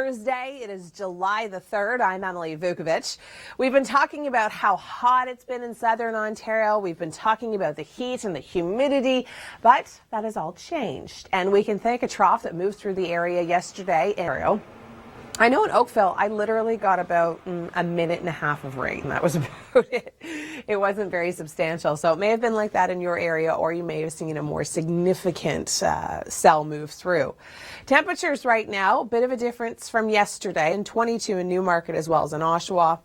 Thursday. It is July the 3rd. I'm Emily Vukovic. We've been talking about how hot it's been in southern Ontario. We've been talking about the heat and the humidity, but that has all changed. And we can thank a trough that moved through the area yesterday in Ontario. I know in Oakville, I literally got about a minute and a half of rain. That was about it. It wasn't very substantial. So it may have been like that in your area, or you may have seen a more significant cell move through. Temperatures right now, a bit of a difference from yesterday, and 22 in Newmarket as well as in Oshawa.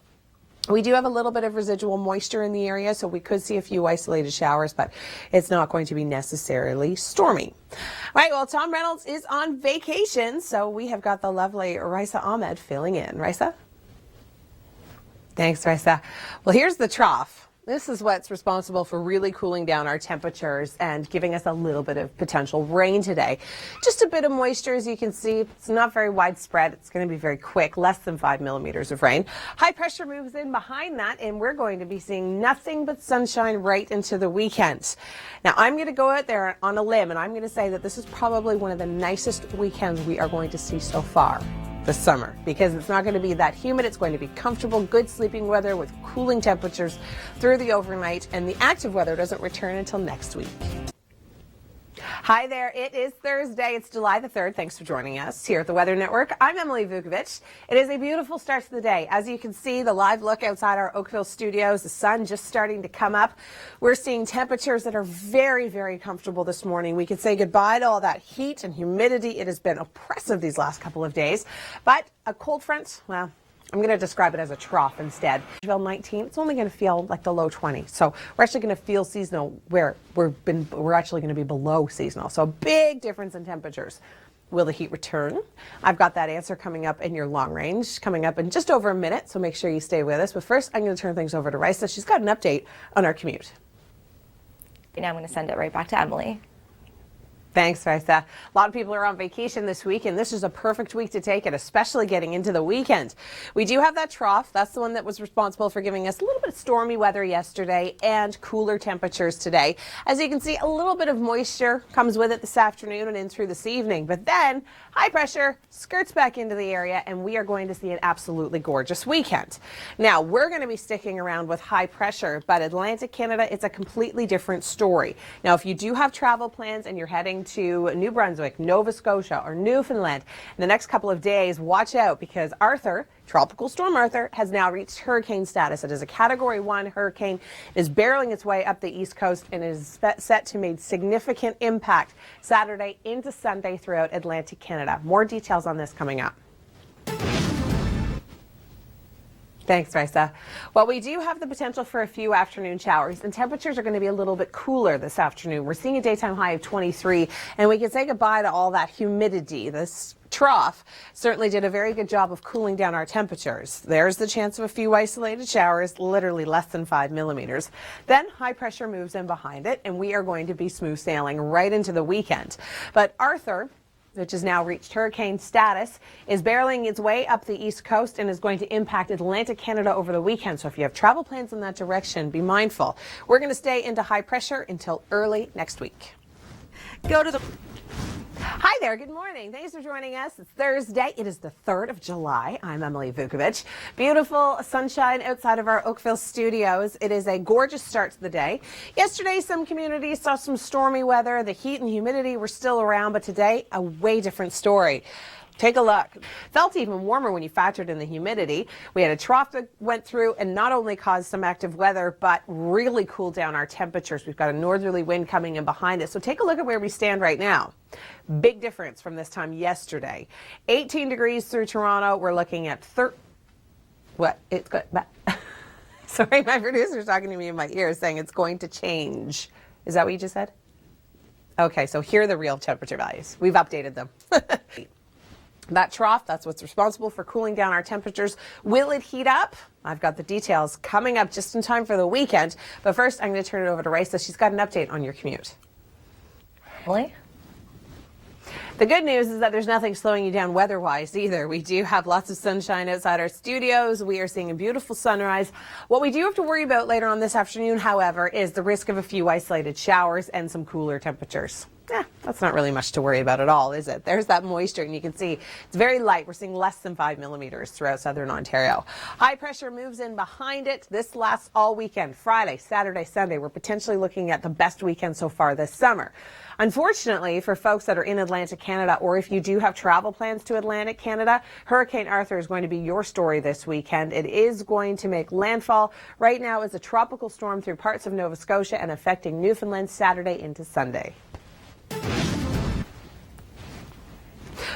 We do have a little bit of residual moisture in the area, so we could see a few isolated showers, but it's not going to be necessarily stormy. All right, well, Tom Reynolds is on vacation, so we have got the lovely Raisa Ahmed filling in. Raisa? Thanks, Raisa. Well, here's the trough. This is what's responsible for really cooling down our temperatures and giving us a little bit of potential rain today. Just a bit of moisture, as you can see. It's not very widespread. It's going to be very quick, less than 5 millimeters of rain. High pressure moves in behind that, and we're going to be seeing nothing but sunshine right into the weekend. Now, I'm going to go out there on a limb, and I'm going to say that this is probably one of the nicest weekends we are going to see so far this summer, because it's not going to be that humid. It's going to be comfortable, good sleeping weather with cooling temperatures through the overnight, and the active weather doesn't return until next week. Hi there, it is Thursday. It's July the 3rd. Thanks for joining us here at the Weather Network. I'm Emily Vukovic. It is a beautiful start to the day. As you can see, the live look outside our Oakville studios, the sun just starting to come up. We're seeing temperatures that are very, very comfortable this morning. We can say goodbye to all that heat and humidity. It has been oppressive these last couple of days, but a cold front, well, I'm going to describe it as a trough instead. 19, it's only going to feel like the low 20s. So we're actually going to feel seasonal where we're actually going to be below seasonal. So a big difference in temperatures. Will the heat return? I've got that answer coming up in your long range, coming up in just over a minute. So make sure you stay with us. But first, I'm going to turn things over to Raisa. She's got an update on our commute. Now I'm going to send it right back to Emily. Thanks, Raisa. A lot of people are on vacation this week, and this is a perfect week to take it, especially getting into the weekend. We do have that trough. That's the one that was responsible for giving us a little bit of stormy weather yesterday and cooler temperatures today. As you can see, a little bit of moisture comes with it this afternoon and in through this evening. But then high pressure skirts back into the area, and we are going to see an absolutely gorgeous weekend. Now, we're going to be sticking around with high pressure, but Atlantic Canada, it's a completely different story. Now, if you do have travel plans and you're heading to New Brunswick, Nova Scotia, or Newfoundland in the next couple of days, watch out, because Arthur, Tropical Storm Arthur, has now reached hurricane status. It is a Category 1 hurricane. It is barreling its way up the east coast and is set to make significant impact Saturday into Sunday throughout Atlantic Canada. More details on this coming up. Thanks, Raisa. Well, we do have the potential for a few afternoon showers, and temperatures are going to be a little bit cooler this afternoon. We're seeing a daytime high of 23, and we can say goodbye to all that humidity. This trough certainly did a very good job of cooling down our temperatures. There's the chance of a few isolated showers, literally less than 5 millimeters. Then high pressure moves in behind it, and we are going to be smooth sailing right into the weekend. But Arthur, which has now reached hurricane status, is barreling its way up the east coast and is going to impact Atlantic Canada over the weekend. So if you have travel plans in that direction, be mindful. We're going to stay into high pressure until early next week. Hi there, good morning. Thanks for joining us. It's Thursday. It is the 3rd of July. I'm Emily Vukovic. Beautiful sunshine outside of our Oakville studios. It is a gorgeous start to the day. Yesterday, some communities saw some stormy weather. The heat and humidity were still around, but today, a way different story. Take a look. Felt even warmer when you factored in the humidity. We had a trough that went through and not only caused some active weather, but really cooled down our temperatures. We've got a northerly wind coming in behind us. So take a look at where we stand right now. Big difference from this time yesterday. 18 degrees through Toronto. We're looking at It's good. Sorry, my producer's talking to me in my ear saying it's going to change. Is that what you just said? Okay, so here are the real temperature values. We've updated them. That trough, that's what's responsible for cooling down our temperatures. Will it heat up? I've got the details coming up just in time for the weekend. But first, I'm going to turn it over to Raisa. She's got an update on your commute. Emily? The good news is that there's nothing slowing you down weather-wise either. We do have lots of sunshine outside our studios. We are seeing a beautiful sunrise. What we do have to worry about later on this afternoon, however, is the risk of a few isolated showers and some cooler temperatures. That's not really much to worry about at all, is it? There's that moisture, and you can see it's very light. We're seeing less than 5 millimeters throughout southern Ontario. High pressure moves in behind it. This lasts all weekend, Friday, Saturday, Sunday. We're potentially looking at the best weekend so far this summer. Unfortunately, for folks that are in Atlantic Canada, or if you do have travel plans to Atlantic Canada, Hurricane Arthur is going to be your story this weekend. It is going to make landfall. Right now is a tropical storm through parts of Nova Scotia and affecting Newfoundland Saturday into Sunday.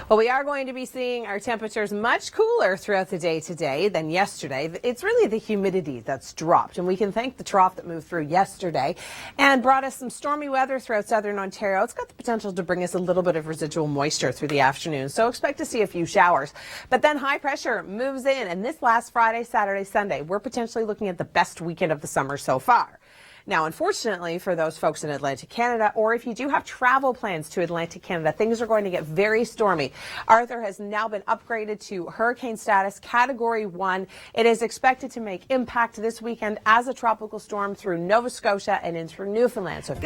Well, we are going to be seeing our temperatures much cooler throughout the day today than yesterday. It's really the humidity that's dropped, and we can thank the trough that moved through yesterday and brought us some stormy weather throughout southern Ontario. It's got the potential to bring us a little bit of residual moisture through the afternoon, so expect to see a few showers. But then high pressure moves in, and this last Friday, Saturday, Sunday, we're potentially looking at the best weekend of the summer so far. Now, unfortunately, for those folks in Atlantic Canada, or if you do have travel plans to Atlantic Canada, things are going to get very stormy. Arthur has now been upgraded to hurricane status, Category 1. It is expected to make impact this weekend as a tropical storm through Nova Scotia and in through Newfoundland. So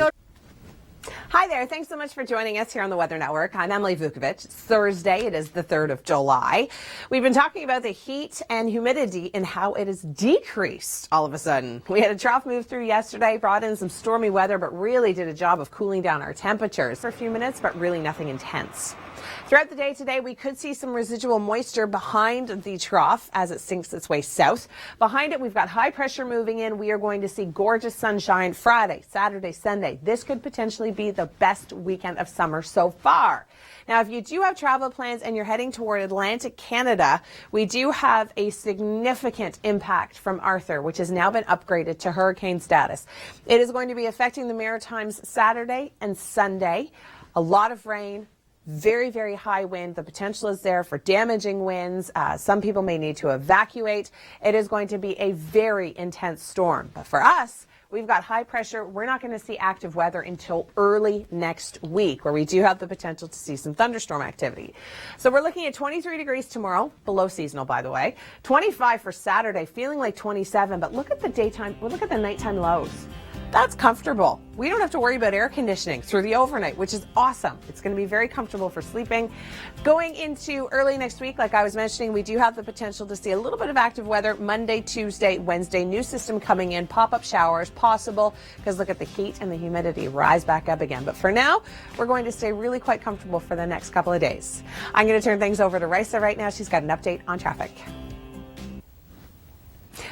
hi there. Thanks so much for joining us here on the Weather Network. I'm Emily Vukovic. It's Thursday. It is the 3rd of July. We've been talking about the heat and humidity and how it has decreased all of a sudden. We had a trough move through yesterday, brought in some stormy weather, but really did a job of cooling down our temperatures for a few minutes, but really nothing intense. Throughout the day today, we could see some residual moisture behind the trough as it sinks its way south. Behind it, we've got high pressure moving in. We are going to see gorgeous sunshine Friday, Saturday, Sunday. This could potentially be the best weekend of summer so far. Now, if you do have travel plans and you're heading toward Atlantic Canada, we do have a significant impact from Arthur, which has now been upgraded to hurricane status. It is going to be affecting the Maritimes Saturday and Sunday. A lot of rain. Very, very high wind. The potential is there for damaging winds. Some people may need to evacuate. It is going to be a very intense storm. But for us, we've got high pressure. We're not going to see active weather until early next week, where we do have the potential to see some thunderstorm activity. So we're looking at 23 degrees tomorrow, below seasonal, by the way. 25 for Saturday, feeling like 27. But look at the daytime, look at the nighttime lows. That's comfortable. We don't have to worry about air conditioning through the overnight, which is awesome. It's going to be very comfortable for sleeping. Going into early next week, like I was mentioning, we do have the potential to see a little bit of active weather Monday, Tuesday, Wednesday. New system coming in, pop-up showers possible, because look at the heat and the humidity rise back up again. But for now, we're going to stay really quite comfortable for the next couple of days. I'm going to turn things over to Risa right now. She's got an update on traffic.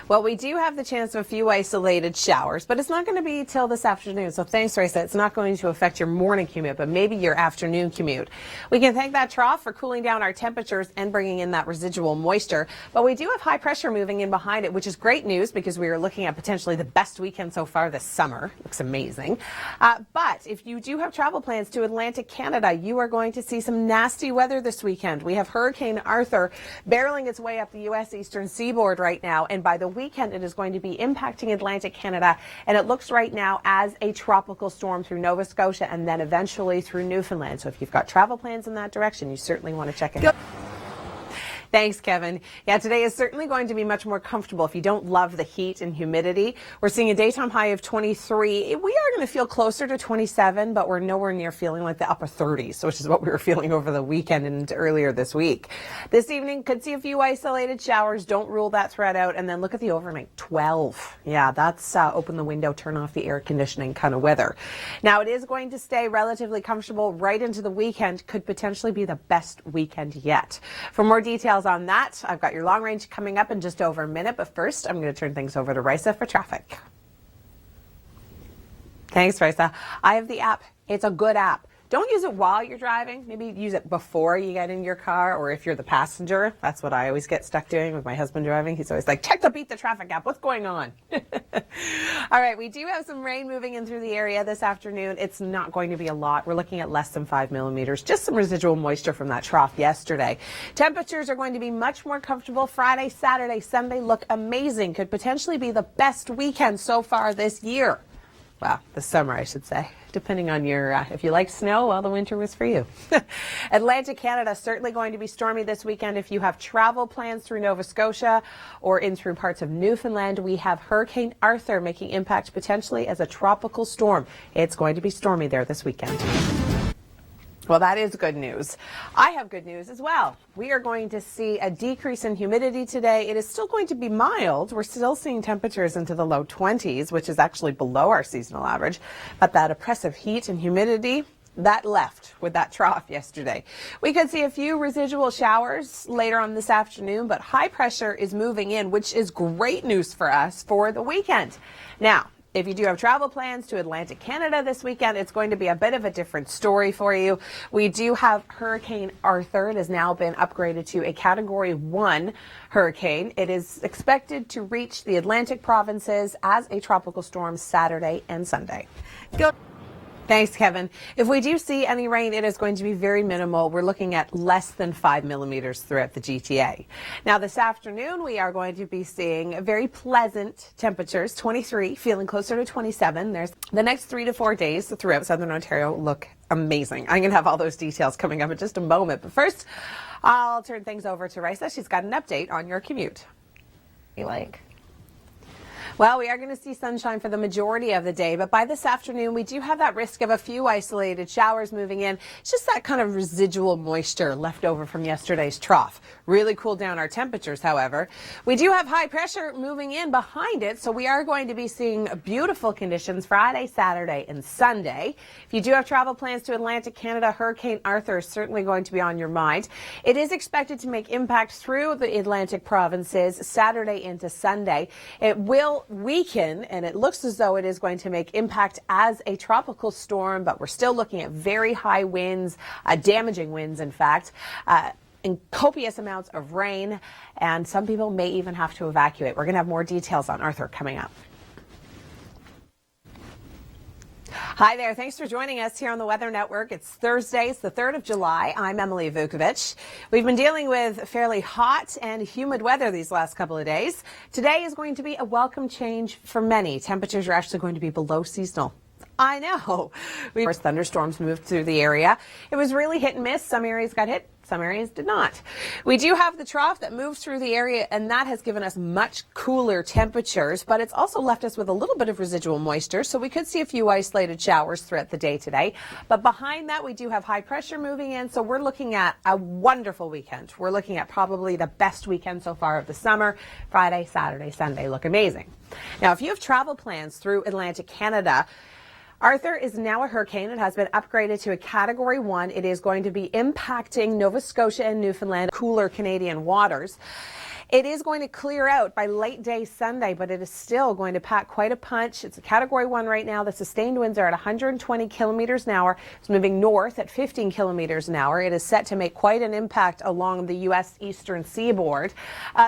Well, we do have the chance of a few isolated showers, but it's not going to be till this afternoon. So thanks, Raisa. It's not going to affect your morning commute, but maybe your afternoon commute. We can thank that trough for cooling down our temperatures and bringing in that residual moisture. But we do have high pressure moving in behind it, which is great news because we are looking at potentially the best weekend so far this summer. Looks amazing. But if you do have travel plans to Atlantic Canada, you are going to see some nasty weather this weekend. We have Hurricane Arthur barreling its way up the U.S. eastern seaboard right now, and by the weekend it is going to be impacting Atlantic Canada, and it looks right now as a tropical storm through Nova Scotia and then eventually through Newfoundland. So if you've got travel plans in that direction, you certainly want to check it out. Thanks, Kevin. Yeah, today is certainly going to be much more comfortable if you don't love the heat and humidity. We're seeing a daytime high of 23. We are going to feel closer to 27, but we're nowhere near feeling like the upper 30s, which is what we were feeling over the weekend and earlier this week. This evening, could see a few isolated showers. Don't rule that threat out. And then look at the overnight, 12. Yeah, that's open the window, turn off the air conditioning kind of weather. Now, it is going to stay relatively comfortable right into the weekend. Could potentially be the best weekend yet. For more details on that, I've got your long range coming up in just over a minute, but first I'm going to turn things over to Risa for traffic. Thanks, Risa. I have the app. It's a good app. Don't use it while you're driving. Maybe use it before you get in your car, or if you're the passenger. That's what I always get stuck doing with my husband driving. He's always like, check the Beat the Traffic app. What's going on? All right, we do have some rain moving in through the area this afternoon. It's not going to be a lot. We're looking at less than 5 millimeters, just some residual moisture from that trough yesterday. Temperatures are going to be much more comfortable. Friday, Saturday, Sunday look amazing. Could potentially be the best weekend so far this year. Well, this summer, I should say, depending on your, if you like snow, well, the winter was for you. Atlantic Canada, certainly going to be stormy this weekend. If you have travel plans through Nova Scotia or in through parts of Newfoundland, we have Hurricane Arthur making impact potentially as a tropical storm. It's going to be stormy there this weekend. Well, that is good news. I have good news as well. We are going to see a decrease in humidity today. It is still going to be mild. We're still seeing temperatures into the low 20s, which is actually below our seasonal average. But that oppressive heat and humidity, that left with that trough yesterday. We could see a few residual showers later on this afternoon, but high pressure is moving in, which is great news for us for the weekend. Now, if you do have travel plans to Atlantic Canada this weekend, it's going to be a bit of a different story for you. We do have Hurricane Arthur. It has now been upgraded to a Category 1 hurricane. It is expected to reach the Atlantic provinces as a tropical storm Saturday and Sunday. Thanks, Kevin. If we do see any rain, it is going to be very minimal. We're looking at less than 5 millimeters throughout the GTA. Now, this afternoon, we are going to be seeing very pleasant temperatures, 23, feeling closer to 27. There's the next 3 to 4 days throughout Southern Ontario look amazing. I'm going to have all those details coming up in just a moment. But first, I'll turn things over to Risa. She's got an update on your commute. Well, we are going to see sunshine for the majority of the day, but by this afternoon, we do have that risk of a few isolated showers moving in. It's just that kind of residual moisture left over from yesterday's trough. Really cool down our temperatures, however. We do have high pressure moving in behind it, so we are going to be seeing beautiful conditions Friday, Saturday, and Sunday. If you do have travel plans to Atlantic Canada, Hurricane Arthur is certainly going to be on your mind. It is expected to make impact through the Atlantic provinces Saturday into Sunday. It will weaken, and it looks as though it is going to make impact as a tropical storm, but we're still looking at very high winds, damaging winds, in fact, and copious amounts of rain, and some people may even have to evacuate. We're going to have more details on Arthur coming up. Hi there. Thanks for joining us here on the Weather Network. It's Thursday. It's the 3rd of July. I'm Emily Vukovic. We've been dealing with fairly hot and humid weather these last couple of days. Today is going to be a welcome change for many. Temperatures are actually going to be below seasonal. I know. Thunderstorms moved through the area. It was really hit and miss. Some areas got hit, some areas did not. We do have the trough that moved through the area, and that has given us much cooler temperatures, but it's also left us with a little bit of residual moisture, so we could see a few isolated showers throughout the day today. But behind that, we do have high pressure moving in, so we're looking at a wonderful weekend. We're looking at probably the best weekend so far of the summer. Friday, Saturday, Sunday look amazing. Now, if you have travel plans through Atlantic Canada, Arthur is now a hurricane. It has been upgraded to a Category 1. It is going to be impacting Nova Scotia and Newfoundland, cooler Canadian waters. It is going to clear out by late day Sunday, but it is still going to pack quite a punch. It's a Category 1 right now. The sustained winds are at 120 kilometers an hour. It's moving north at 15 kilometers an hour. It is set to make quite an impact along the U.S. eastern seaboard.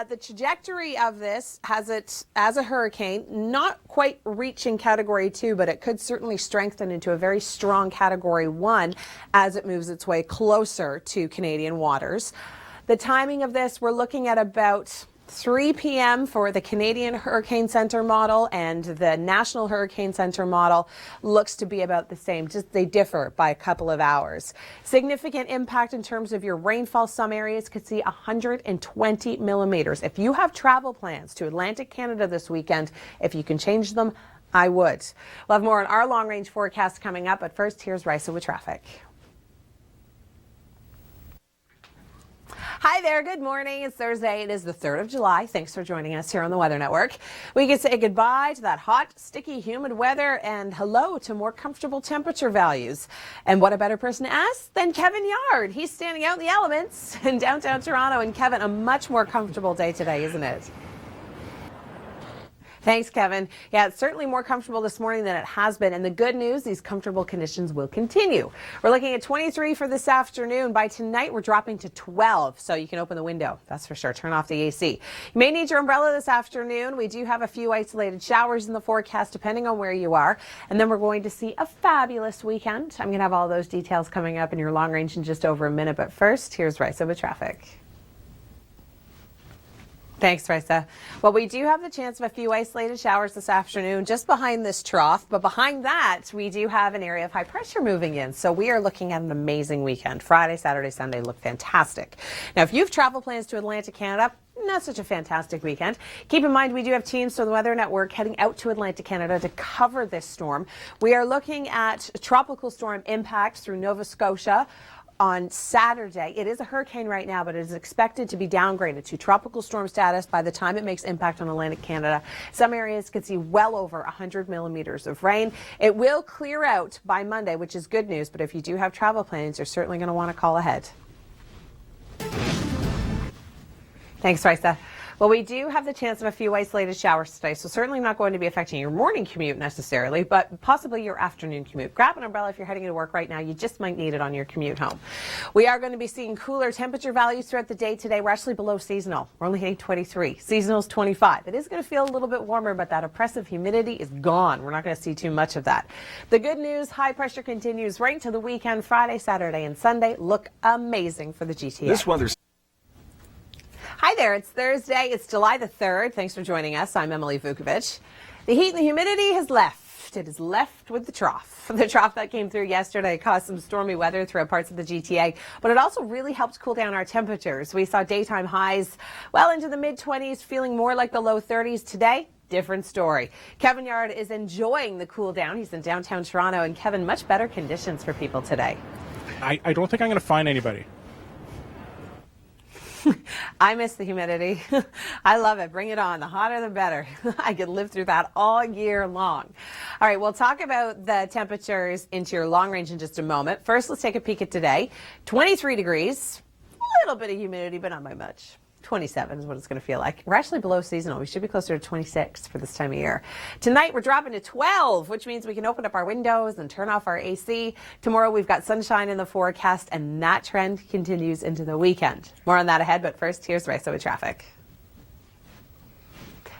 The trajectory of this has it as a hurricane, not quite reaching Category 2, but it could certainly strengthen into a very strong Category 1 as it moves its way closer to Canadian waters. The timing of this, we're looking at about 3 p.m. for the Canadian Hurricane Center model, and the National Hurricane Center model looks to be about the same, just they differ by a couple of hours. Significant impact in terms of your rainfall. Some areas could see 120 millimeters. If you have travel plans to Atlantic Canada this weekend, if you can change them, I would. We'll have more on our long-range forecast coming up, but first, here's Risa with traffic. Hi there. Good morning. It's Thursday. It is the 3rd of July. Thanks for joining us here on the Weather Network. We can say goodbye to that hot, sticky, humid weather and hello to more comfortable temperature values. And what a better person to ask than Kevin Yard. He's standing out in the elements in downtown Toronto. And Kevin, a much more comfortable day today, isn't it? Thanks, Kevin. Yeah, it's certainly more comfortable this morning than it has been. And the good news, these comfortable conditions will continue. We're looking at 23 for this afternoon. By tonight, we're dropping to 12. So you can open the window. That's for sure. Turn off the AC. You may need your umbrella this afternoon. We do have a few isolated showers in the forecast, depending on where you are. And then we're going to see a fabulous weekend. I'm going to have all those details coming up in your long range in just over a minute. But first, here's Risa with traffic. Thanks, Risa. Well, we do have the chance of a few isolated showers this afternoon just behind this trough. But behind that, we do have an area of high pressure moving in. So we are looking at an amazing weekend. Friday, Saturday, Sunday look fantastic. Now, if you have travel plans to Atlantic Canada, not such a fantastic weekend. Keep in mind, we do have teams from the Weather Network heading out to Atlantic Canada to cover this storm. We are looking at tropical storm impacts through Nova Scotia on Saturday. It is a hurricane right now, but it is expected to be downgraded to tropical storm status by the time it makes impact on Atlantic Canada. Some areas could see well over 100 millimeters of rain. It will clear out by Monday, which is good news, but if you do have travel plans, you're certainly going to want to call ahead. Thanks, Risa. Well, we do have the chance of a few isolated showers today, so certainly not going to be affecting your morning commute necessarily, but possibly your afternoon commute. Grab an umbrella if you're heading to work right now. You just might need it on your commute home. We are going to be seeing cooler temperature values throughout the day today. We're actually below seasonal. We're only hitting 23. Seasonal's 25. It is going to feel a little bit warmer, but that oppressive humidity is gone. We're not going to see too much of that. The good news, high pressure continues right to the weekend. Friday, Saturday, and Sunday look amazing for the GTA. This weather's Hi there, it's Thursday, it's July the 3rd. Thanks for joining us. I'm Emily Vukovic. The heat and the humidity has left. It is left with the trough. The trough that came through yesterday caused some stormy weather throughout parts of the GTA, but it also really helped cool down our temperatures. We saw daytime highs well into the mid-20s, feeling more like the low 30s today. Different story. Kevin Yard is enjoying the cool down. He's in downtown Toronto, and Kevin, much better conditions for people today. I don't think I'm going to find anybody. I miss the humidity. I love it. Bring it on. The hotter, the better. I could live through that all year long. All right, we'll talk about the temperatures into your long range in just a moment. First, let's take a peek at today. 23 degrees, a little bit of humidity, but not by much. 27 is what it's going to feel like. We're actually below seasonal. We should be closer to 26 for this time of year. Tonight, we're dropping to 12, which means we can open up our windows and turn off our AC. Tomorrow, we've got sunshine in the forecast, and that trend continues into the weekend. More on that ahead, but first, here's Risa with traffic.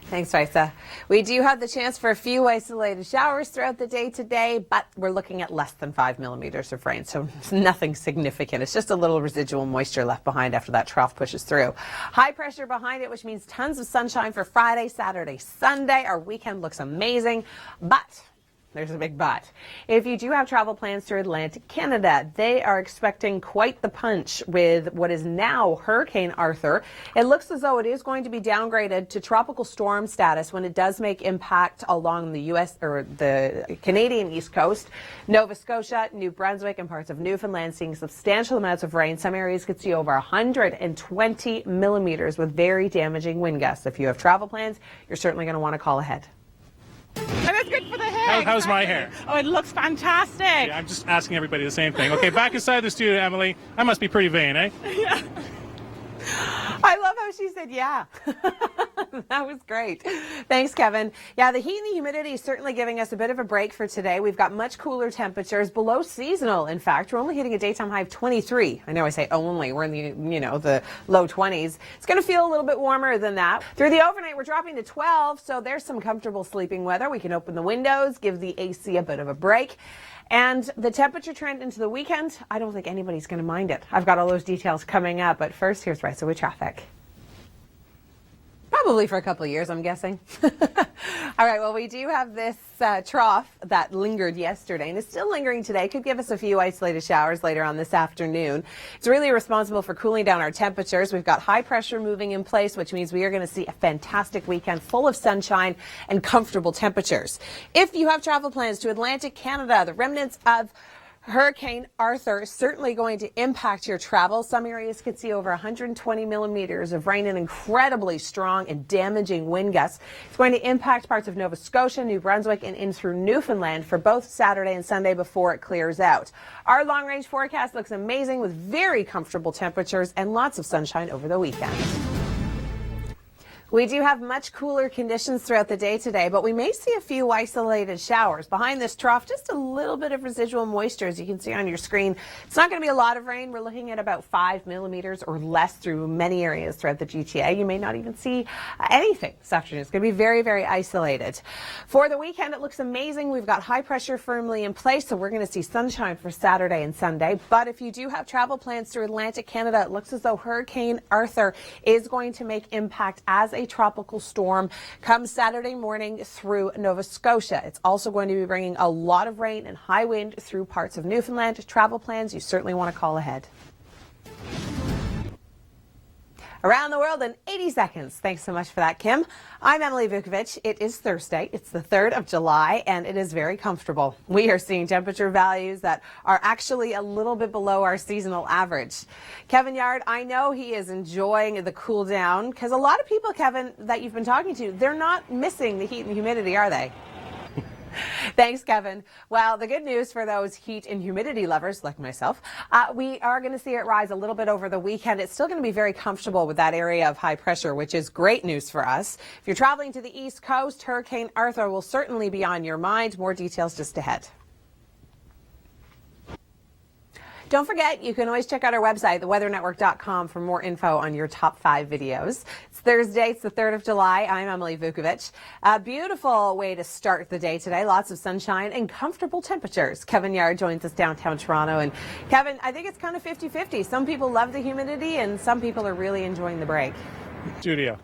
Thanks, Risa. We do have the chance for a few isolated showers throughout the day today, but we're looking at less than 5 millimeters of rain, so it's nothing significant. It's just a little residual moisture left behind after that trough pushes through. High pressure behind it, which means tons of sunshine for Friday, Saturday, Sunday. Our weekend looks amazing, but there's a big but. If you do have travel plans to Atlantic Canada, they are expecting quite the punch with what is now Hurricane Arthur. It looks as though it is going to be downgraded to tropical storm status when it does make impact along the U.S. or the Canadian East Coast. Nova Scotia, New Brunswick, and parts of Newfoundland seeing substantial amounts of rain. Some areas could see over 120 millimeters with very damaging wind gusts. If you have travel plans, you're certainly going to want to call ahead. And it's good for the hair. How's my hair? Oh, it looks fantastic. Yeah, I'm just asking everybody the same thing. Okay, back inside the studio, Emily. I must be pretty vain, eh? Yeah. I love how she said, yeah. That was great. Thanks, Kevin. Yeah, the heat and the humidity is certainly giving us a bit of a break for today. We've got much cooler temperatures, below seasonal, in fact. We're only hitting a daytime high of 23. I know I say only. We're in the low 20s. It's going to feel a little bit warmer than that. Through the overnight, we're dropping to 12, so there's some comfortable sleeping weather. We can open the windows, give the AC a bit of a break. And the temperature trend into the weekend, I don't think anybody's going to mind it. I've got all those details coming up, but first, here's Risa with traffic. Probably for a couple of years, I'm guessing. All right, well, we do have this trough that lingered yesterday and is still lingering today. Could give us a few isolated showers later on this afternoon. It's really responsible for cooling down our temperatures. We've got high pressure moving in place, which means we are going to see a fantastic weekend full of sunshine and comfortable temperatures. If you have travel plans to Atlantic Canada, the remnants of Hurricane Arthur is certainly going to impact your travel. Some areas could see over 120 millimeters of rain and incredibly strong and damaging wind gusts. It's going to impact parts of Nova Scotia, New Brunswick, and in through Newfoundland for both Saturday and Sunday before it clears out. Our long-range forecast looks amazing with very comfortable temperatures and lots of sunshine over the weekend. We do have much cooler conditions throughout the day today, but we may see a few isolated showers. Behind this trough, just a little bit of residual moisture, as you can see on your screen. It's not going to be a lot of rain. We're looking at about 5 millimeters or less through many areas throughout the GTA. You may not even see anything this afternoon. It's going to be very, very isolated. For the weekend, it looks amazing. We've got high pressure firmly in place, so we're going to see sunshine for Saturday and Sunday. But if you do have travel plans through Atlantic Canada, it looks as though Hurricane Arthur is going to make impact as a tropical storm come Saturday morning through Nova Scotia. It's also going to be bringing a lot of rain and high wind through parts of Newfoundland. Travel plans, you certainly want to call ahead. Around the world in 80 seconds. Thanks so much for that, Kim. I'm Emily Vukovic. It is Thursday. It's the 3rd of July, and it is very comfortable. We are seeing temperature values that are actually a little bit below our seasonal average. Kevin Yard, I know he is enjoying the cool down because a lot of people, Kevin, that you've been talking to, they're not missing the heat and humidity, are they? Thanks, Kevin. Well, the good news for those heat and humidity lovers like myself, we are going to see it rise a little bit over the weekend. It's still going to be very comfortable with that area of high pressure, which is great news for us. If you're traveling to the East Coast, Hurricane Arthur will certainly be on your mind. More details just ahead. Don't forget, you can always check out our website, theweathernetwork.com, for more info on your top 5 videos. It's Thursday, it's the 3rd of July. I'm Emily Vukovic. A beautiful way to start the day today. Lots of sunshine and comfortable temperatures. Kevin Yard joins us downtown Toronto. And Kevin, I think it's kind of 50-50. Some people love the humidity and some people are really enjoying the break. Studio.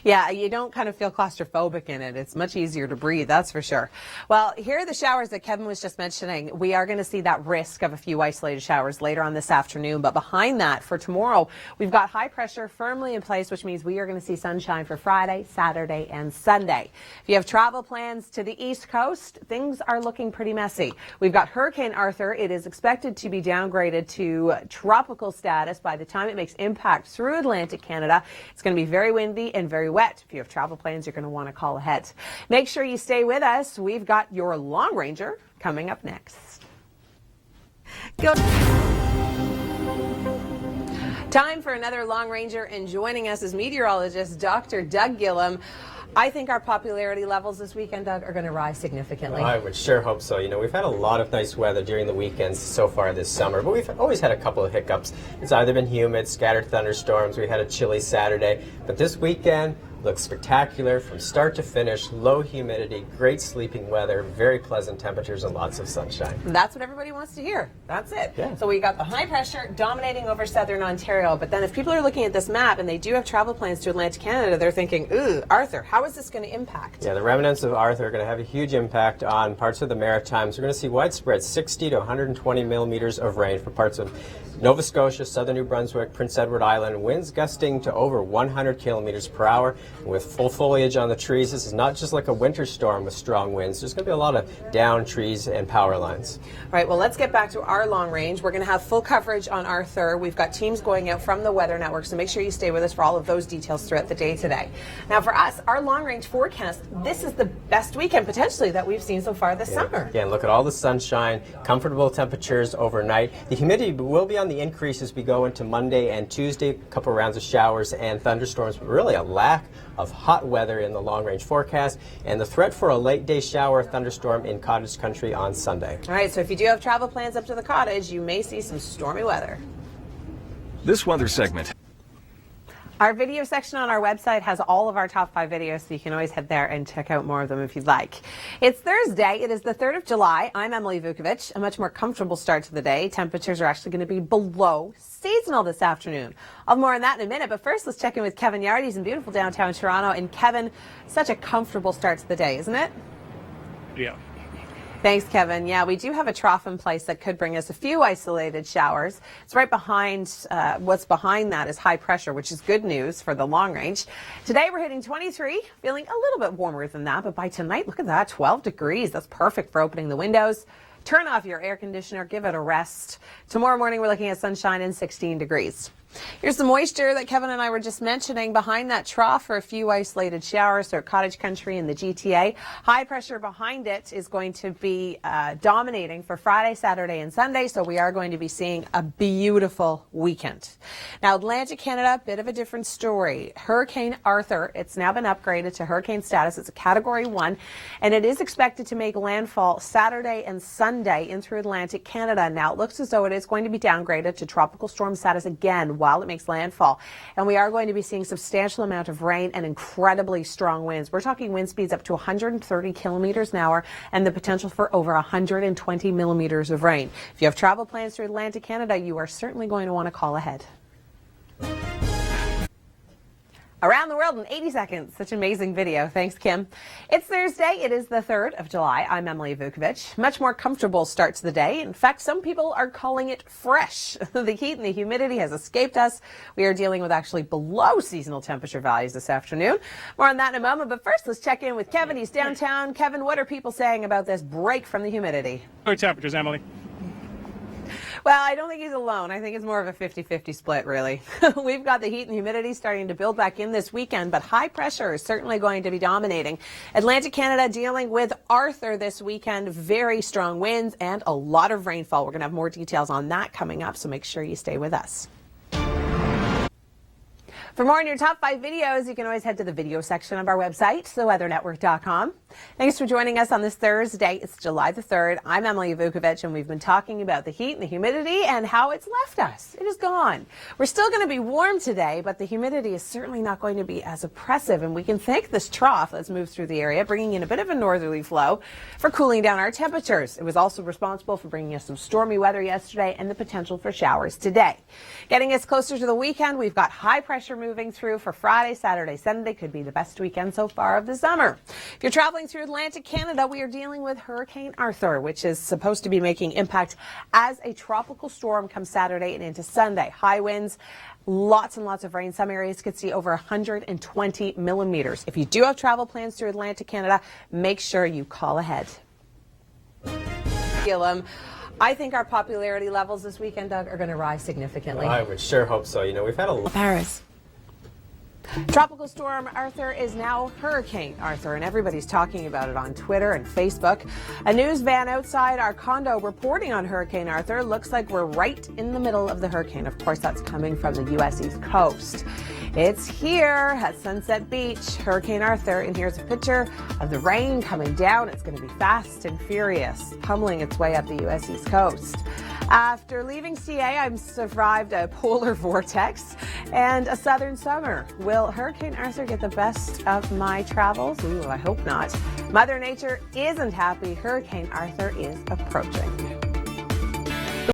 Yeah, you don't kind of feel claustrophobic in it. It's much easier to breathe, that's for sure. Well, here are the showers that Kevin was just mentioning. We are going to see that risk of a few isolated showers later on this afternoon. But behind that, for tomorrow, we've got high pressure firmly in place, which means we are going to see sunshine for Friday, Saturday, and Sunday. If you have travel plans to the East Coast, things are looking pretty messy. We've got Hurricane Arthur. It is expected to be downgraded to tropical status by the time it makes impact through Atlantic Canada. It's going to be very windy and very wet. If you have travel plans, you're going to want to call ahead. Make sure you stay with us. We've got your Long Ranger coming up next. Go. Time for another Long Ranger, and joining us is meteorologist Dr. Doug Gillum. I think our popularity levels this weekend, Doug, are going to rise significantly. I would sure hope so. You know, we've had a lot of nice weather during the weekends so far this summer, but we've always had a couple of hiccups. It's either been humid, scattered thunderstorms, we had a chilly Saturday, but this weekend looks spectacular from start to finish. Low humidity, great sleeping weather, very pleasant temperatures, and lots of sunshine. That's what everybody wants to hear. That's it. Yeah. So we got the high pressure dominating over southern Ontario, but then if people are looking at this map and they do have travel plans to Atlantic Canada, they're thinking, ooh, Arthur, how is this going to impact? Yeah, the remnants of Arthur are going to have a huge impact on parts of the Maritimes. We're going to see widespread 60 to 120 millimeters of rain for parts of Nova Scotia, southern New Brunswick, Prince Edward Island, winds gusting to over 100 kilometers per hour. With full foliage on the trees, this is not just like a winter storm with strong winds. There's going to be a lot of down trees and power lines. All right, well, let's get back to our long range. We're going to have full coverage on Arthur. We've got teams going out from the Weather Network, so make sure you stay with us for all of those details throughout the day today. Now, for us, our long range forecast, this is the best weekend potentially that we've seen so far this summer. Again, look at all the sunshine, comfortable temperatures overnight. The humidity will be on the increase as we go into Monday and Tuesday, a couple rounds of showers and thunderstorms, but really a lack of hot weather in the long-range forecast, and the threat for a late-day shower or thunderstorm in cottage country on Sunday. All right, so if you do have travel plans up to the cottage, you may see some stormy weather. This weather segment. Our video section on our website has all of our top 5 videos, so you can always head there and check out more of them if you'd like. It's Thursday. It is the 3rd of July. I'm Emily Vukovic. A much more comfortable start to the day. Temperatures are actually going to be below seasonal this afternoon. I'll have more on that in a minute, but first let's check in with Kevin Yard. He's in beautiful downtown Toronto. And Kevin, such a comfortable start to the day, isn't it? Yeah. Thanks, Kevin. Yeah, we do have a trough in place that could bring us a few isolated showers. It's right behind, what's behind that is high pressure, which is good news for the long range. Today we're hitting 23, feeling a little bit warmer than that, but by tonight, look at that, 12 degrees. That's perfect for opening the windows. Turn off your air conditioner, give it a rest. Tomorrow morning, we're looking at sunshine and 16 degrees. Here's the moisture that Kevin and I were just mentioning. Behind that trough are a few isolated showers, so cottage country in the GTA. High pressure behind it is going to be dominating for Friday, Saturday, and Sunday, so we are going to be seeing a beautiful weekend. Now, Atlantic Canada, bit of a different story. Hurricane Arthur, it's now been upgraded to hurricane status. It's a Category 1, and it is expected to make landfall Saturday and Sunday in through Atlantic Canada. Now, it looks as though it is going to be downgraded to tropical storm status again while it makes landfall. And we are going to be seeing substantial amount of rain and incredibly strong winds. We're talking wind speeds up to 130 kilometers an hour and the potential for over 120 millimeters of rain. If you have travel plans through Atlantic Canada, you are certainly going to want to call ahead. Around the world in 80 seconds. Such an amazing video. Thanks, Kim. It's Thursday. It is the 3rd of July. I'm Emily Vukovic. Much more comfortable start to the day. In fact, some people are calling it fresh. The heat and the humidity has escaped us. We are dealing with actually below seasonal temperature values this afternoon. More on that in a moment. But first, let's check in with Kevin. He's downtown. Kevin, what are people saying about this break from the humidity? What temperatures, Emily? Well, I don't think he's alone. I think it's more of a 50-50 split, really. We've got the heat and humidity starting to build back in this weekend, but high pressure is certainly going to be dominating. Atlantic Canada dealing with Arthur this weekend. Very strong winds and a lot of rainfall. We're going to have more details on that coming up, so make sure you stay with us. For more on your top 5 videos, you can always head to the video section of our website, theweathernetwork.com. Thanks for joining us on this Thursday. It's July the 3rd. I'm Emily Vukovic, and we've been talking about the heat and the humidity and how it's left us. It is gone. We're still going to be warm today, but the humidity is certainly not going to be as oppressive, and we can thank this trough that's moved through the area, bringing in a bit of a northerly flow for cooling down our temperatures. It was also responsible for bringing us some stormy weather yesterday and the potential for showers today. Getting us closer to the weekend, we've got high pressure moving through for Friday, Saturday, Sunday. Could be the best weekend so far of the summer. If you're traveling through Atlantic Canada, we are dealing with Hurricane Arthur, which is supposed to be making impact as a tropical storm comes Saturday and into Sunday. High winds, lots and lots of rain. Some areas could see over 120 millimeters. If you do have travel plans through Atlantic Canada, make sure you call ahead. I think our popularity levels this weekend, Doug, are going to rise significantly. Well, I would sure hope so. You know, we've had a Paris. Tropical storm Arthur is now Hurricane Arthur, and everybody's talking about it on Twitter and Facebook. A news van outside our condo reporting on Hurricane Arthur. Looks like we're right in the middle of the hurricane. Of course, that's coming from the U.S. East Coast. It's here at Sunset Beach, Hurricane Arthur, and here's a picture of the rain coming down. It's going to be fast and furious, pummeling its way up the U.S. East Coast. After leaving CA, I've survived a polar vortex and a southern summer. Will Hurricane Arthur get the best of my travels? Ooh, I hope not. Mother Nature isn't happy. Hurricane Arthur is approaching.